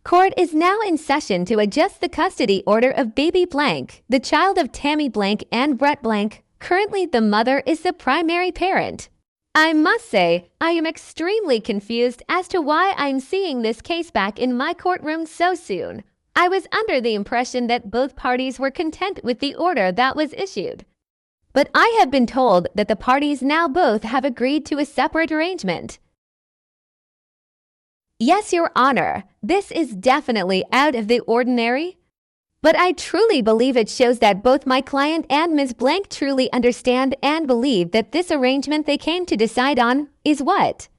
Court is now in session to adjust the custody order of baby blank, the child of Tami blank and Brett blank. Currently, the mother is the primary parent. I must say, I am extremely confused as to why I'm seeing this case back in my courtroom so soon. I was under the impression that both parties were content with the order that was issued. But I have been told that the parties now both have agreed to a separate arrangement. Yes, Your Honor, this is definitely out of the ordinary. But I truly believe it shows that both my client and Ms. Blank truly understand and believe that this arrangement they came to decide on is what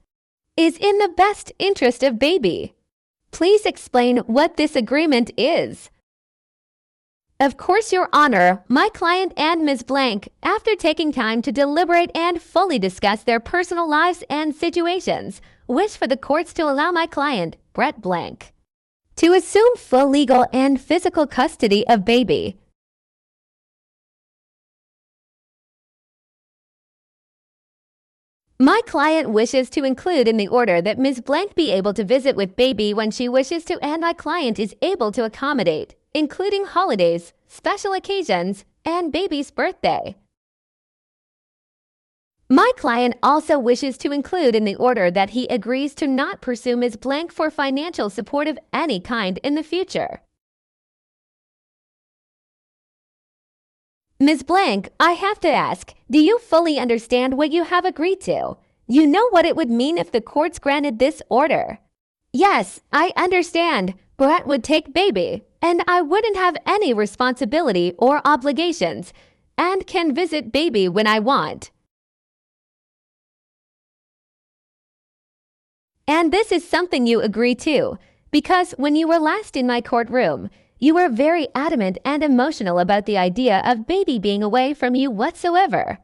is in the best interest of baby. Please explain what this agreement is. Of course, Your Honor, my client and Ms. Blank, after taking time to deliberate and fully discuss their personal lives and situations, wish for the courts to allow my client, Brett Blank, to assume full legal and physical custody of baby. My client wishes to include in the order that Ms. Blank be able to visit with baby when she wishes to, and my client is able to accommodate, including holidays, special occasions, and baby's birthday. My client also wishes to include in the order that he agrees to not pursue Ms. Blank for financial support of any kind in the future. Ms. Blank, I have to ask, do you fully understand what you have agreed to? You know what it would mean if the courts granted this order. Yes, I understand. Brett would take baby, and I wouldn't have any responsibility or obligations, and can visit baby when I want. And this is something you agree to, because when you were last in my courtroom, you were very adamant and emotional about the idea of baby being away from you whatsoever.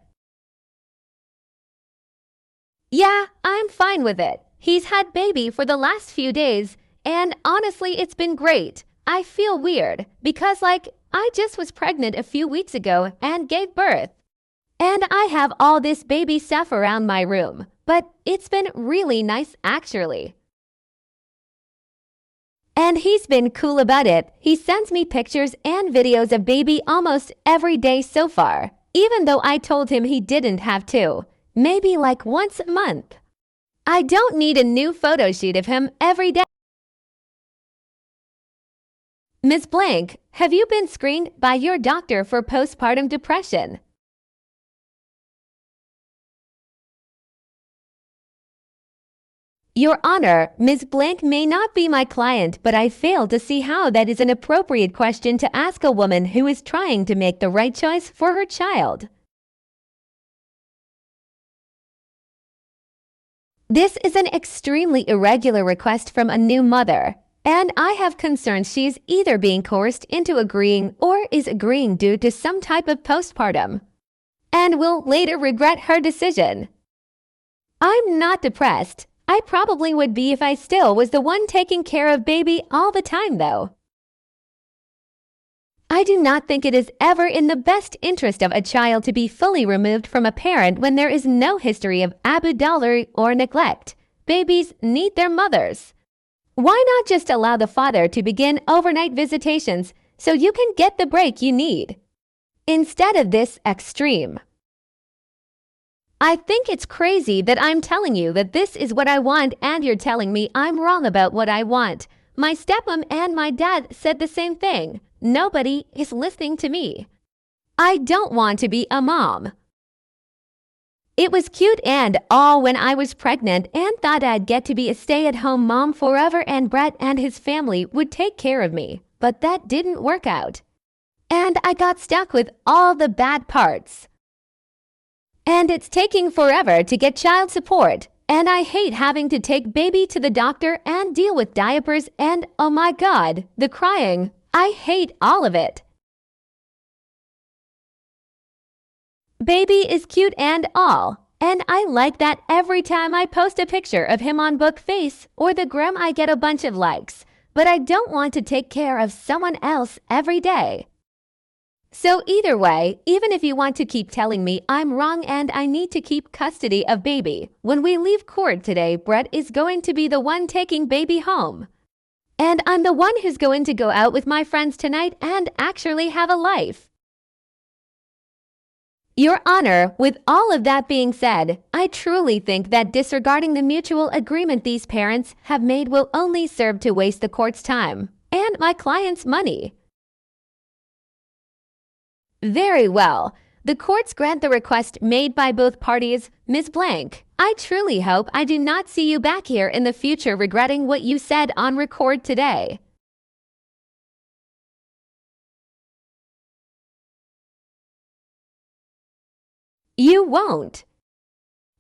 Yeah, I'm fine with it. He's had baby for the last few days, and honestly, it's been great. I feel weird, because I just was pregnant a few weeks ago and gave birth. And I have all this baby stuff around my room, but it's been really nice actually. And he's been cool about it. He sends me pictures and videos of baby almost every day so far, even though I told him he didn't have to. Maybe once a month. I don't need a new photo shoot of him every day. Ms. Blank, have you been screened by your doctor for postpartum depression? Your Honor, Ms. Blank may not be my client, but I fail to see how that is an appropriate question to ask a woman who is trying to make the right choice for her child. This is an extremely irregular request from a new mother, and I have concerns she is either being coerced into agreeing or is agreeing due to some type of postpartum, and will later regret her decision. I'm not depressed. I probably would be if I still was the one taking care of baby all the time, though. I do not think it is ever in the best interest of a child to be fully removed from a parent when there is no history of abandonment or neglect. Babies need their mothers. Why not just allow the father to begin overnight visitations so you can get the break you need, instead of this extreme? I think it's crazy that I'm telling you that this is what I want and you're telling me I'm wrong about what I want. My stepmom and my dad said the same thing. Nobody is listening to me. I don't want to be a mom. It was cute and all when I was pregnant and thought I'd get to be a stay-at-home mom forever and Brett and his family would take care of me, but that didn't work out. And I got stuck with all the bad parts. And it's taking forever to get child support, and I hate having to take baby to the doctor and deal with diapers and, oh my God, the crying. I hate all of it. Baby is cute and all, and I like that every time I post a picture of him on Bookface or the gram I get a bunch of likes, but I don't want to take care of someone else every day. So either way, even if you want to keep telling me I'm wrong and I need to keep custody of baby, when we leave court today, Brett is going to be the one taking baby home. And I'm the one who's going to go out with my friends tonight and actually have a life. Your Honor, with all of that being said, I truly think that disregarding the mutual agreement these parents have made will only serve to waste the court's time and my client's money. Very well. The courts grant the request made by both parties, Ms. Blank. I truly hope I do not see you back here in the future regretting what you said on record today. You won't.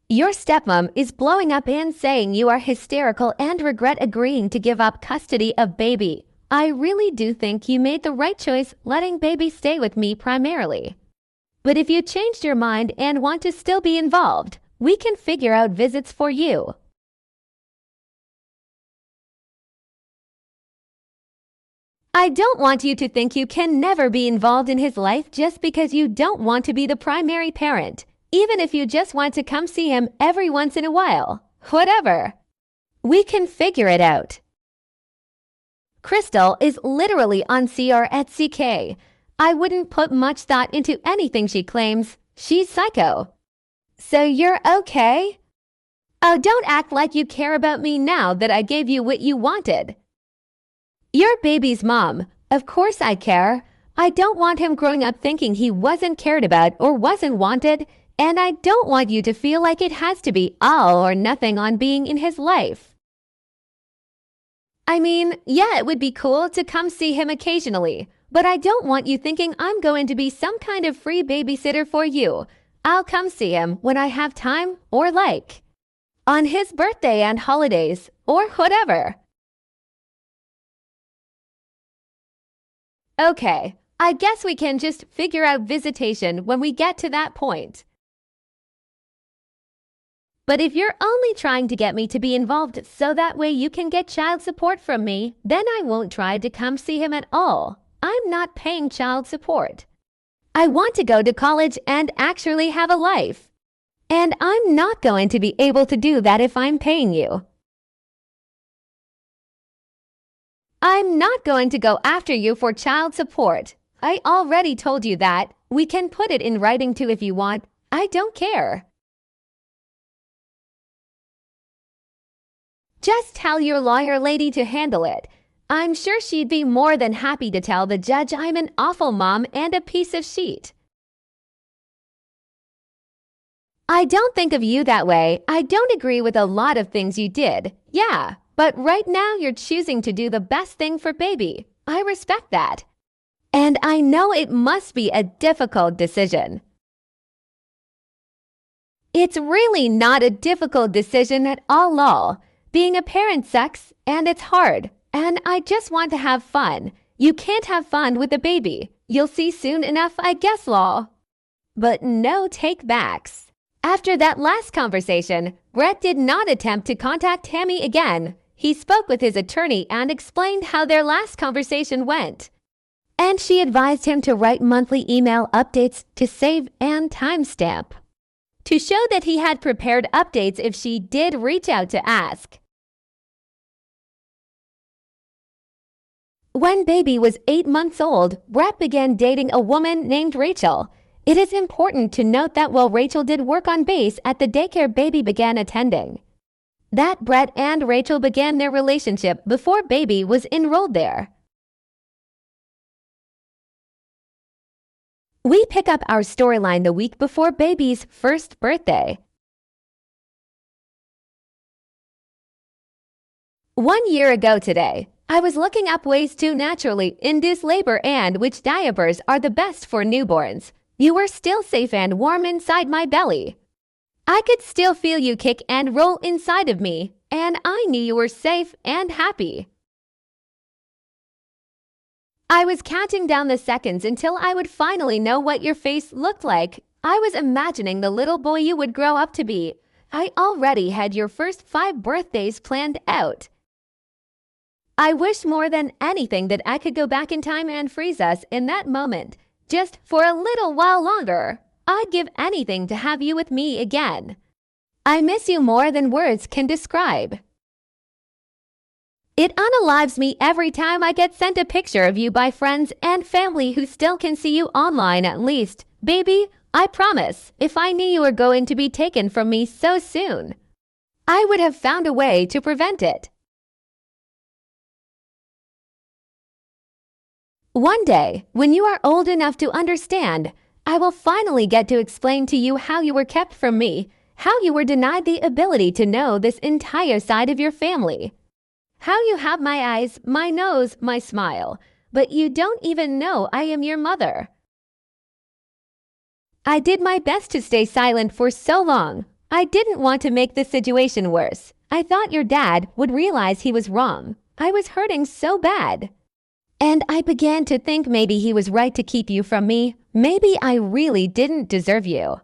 Your stepmom is blowing up and saying you are hysterical and regret agreeing to give up custody of baby. I really do think you made the right choice letting baby stay with me primarily. But if you changed your mind and want to still be involved, we can figure out visits for you. I don't want you to think you can never be involved in his life just because you don't want to be the primary parent, even if you just want to come see him every once in a while. Whatever. We can figure it out. Crystal is literally on CR at CK. I wouldn't put much thought into anything she claims. She's psycho. So you're okay? Oh, don't act like you care about me now that I gave you what you wanted. You're baby's mom. Of course I care. I don't want him growing up thinking he wasn't cared about or wasn't wanted, and I don't want you to feel like it has to be all or nothing on being in his life. I mean, yeah, it would be cool to come see him occasionally, but I don't want you thinking I'm going to be some kind of free babysitter for you. I'll come see him when I have time or like. On his birthday and holidays, or whatever. Okay, I guess we can just figure out visitation when we get to that point. But if you're only trying to get me to be involved so that way you can get child support from me, then I won't try to come see him at all. I'm not paying child support. I want to go to college and actually have a life. And I'm not going to be able to do that if I'm paying you. I'm not going to go after you for child support. I already told you that. We can put it in writing too if you want. I don't care. Just tell your lawyer lady to handle it. I'm sure she'd be more than happy to tell the judge I'm an awful mom and a piece of shit. I don't think of you that way. I don't agree with a lot of things you did. Yeah, but right now you're choosing to do the best thing for baby. I respect that. And I know it must be a difficult decision. It's really not a difficult decision at all. Being a parent sucks, and it's hard. And I just want to have fun. You can't have fun with a baby. You'll see soon enough, I guess, Law. But no take-backs. After that last conversation, Brett did not attempt to contact Tami again. He spoke with his attorney and explained how their last conversation went. And she advised him to write monthly email updates to save and timestamp, to show that he had prepared updates if she did reach out to ask. When baby was 8 months old, Brett began dating a woman named Rachel. It is important to note that while Rachel did work on base at the daycare baby began attending, that Brett and Rachel began their relationship before baby was enrolled there. We pick up our storyline the week before baby's first birthday. 1 year ago today, I was looking up ways to naturally induce labor and which diapers are the best for newborns. You were still safe and warm inside my belly. I could still feel you kick and roll inside of me, and I knew you were safe and happy. I was counting down the seconds until I would finally know what your face looked like. I was imagining the little boy you would grow up to be. I already had your first 5 birthdays planned out. I wish more than anything that I could go back in time and freeze us in that moment, just for a little while longer. I'd give anything to have you with me again. I miss you more than words can describe. It unalives me every time I get sent a picture of you by friends and family who still can see you online at least. Baby, I promise, if I knew you were going to be taken from me so soon, I would have found a way to prevent it. One day, when you are old enough to understand, I will finally get to explain to you how you were kept from me, how you were denied the ability to know this entire side of your family. How you have my eyes, my nose, my smile, but you don't even know I am your mother. I did my best to stay silent for so long. I didn't want to make the situation worse. I thought your dad would realize he was wrong. I was hurting so bad. And I began to think maybe he was right to keep you from me. Maybe I really didn't deserve you.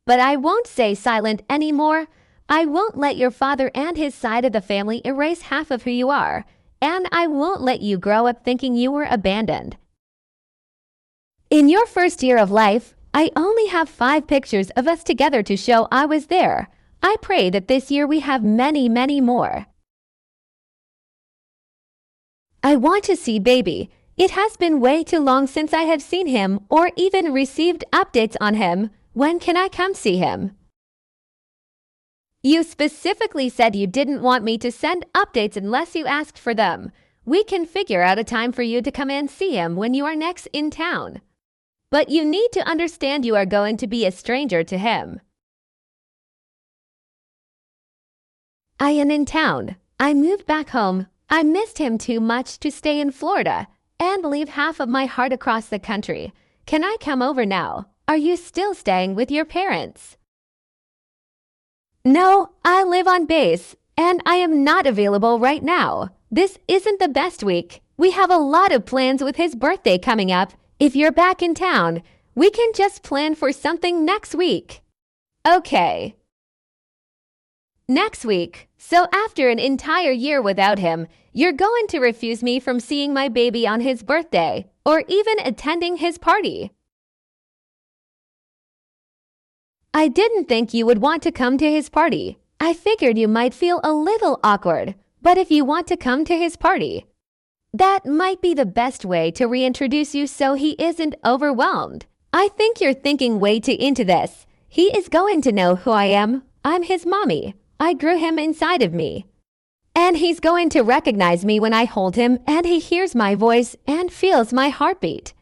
But I won't stay silent anymore. I won't let your father and his side of the family erase half of who you are. And I won't let you grow up thinking you were abandoned. In your first year of life, I only have 5 pictures of us together to show I was there. I pray that this year we have many, many more. I want to see baby. It has been way too long since I have seen him or even received updates on him. When can I come see him? You specifically said you didn't want me to send updates unless you asked for them. We can figure out a time for you to come and see him when you are next in town. But you need to understand you are going to be a stranger to him. I am in town. I moved back home. I missed him too much to stay in Florida and leave half of my heart across the country. Can I come over now? Are you still staying with your parents? No, I live on base, and I am not available right now. This isn't the best week. We have a lot of plans with his birthday coming up. If you're back in town, we can just plan for something next week. Okay. Next week. So after an entire year without him, you're going to refuse me from seeing my baby on his birthday or even attending his party. I didn't think you would want to come to his party. I figured you might feel a little awkward, but if you want to come to his party, that might be the best way to reintroduce you so he isn't overwhelmed. I think you're thinking way too into this. He is going to know who I am. I'm his mommy. I grew him inside of me. And he's going to recognize me when I hold him and he hears my voice and feels my heartbeat.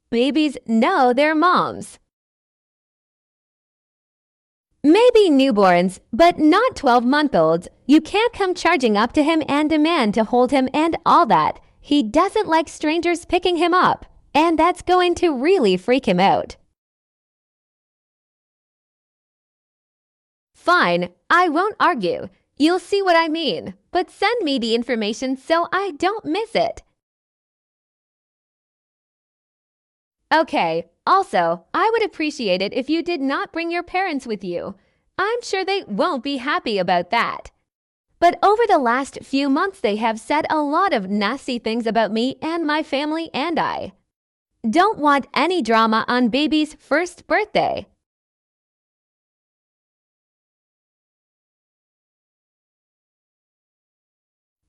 Babies know their moms. Maybe newborns, but not 12-month-olds. You can't come charging up to him and demand to hold him and all that. He doesn't like strangers picking him up, and that's going to really freak him out. Fine, I won't argue. You'll see what I mean, but send me the information so I don't miss it. Okay, also, I would appreciate it if you did not bring your parents with you. I'm sure they won't be happy about that. But over the last few months they have said a lot of nasty things about me and my family, and I don't want any drama on baby's first birthday.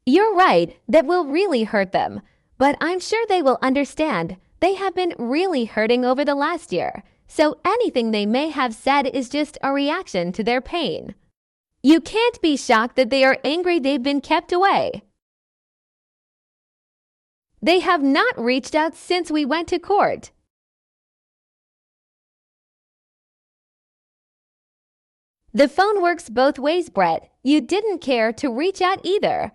You're right, that will really hurt them, but I'm sure they will understand. They have been really hurting over the last year, so anything they may have said is just a reaction to their pain. You can't be shocked that they are angry they've been kept away. They have not reached out since we went to court. The phone works both ways, Brett. You didn't care to reach out either.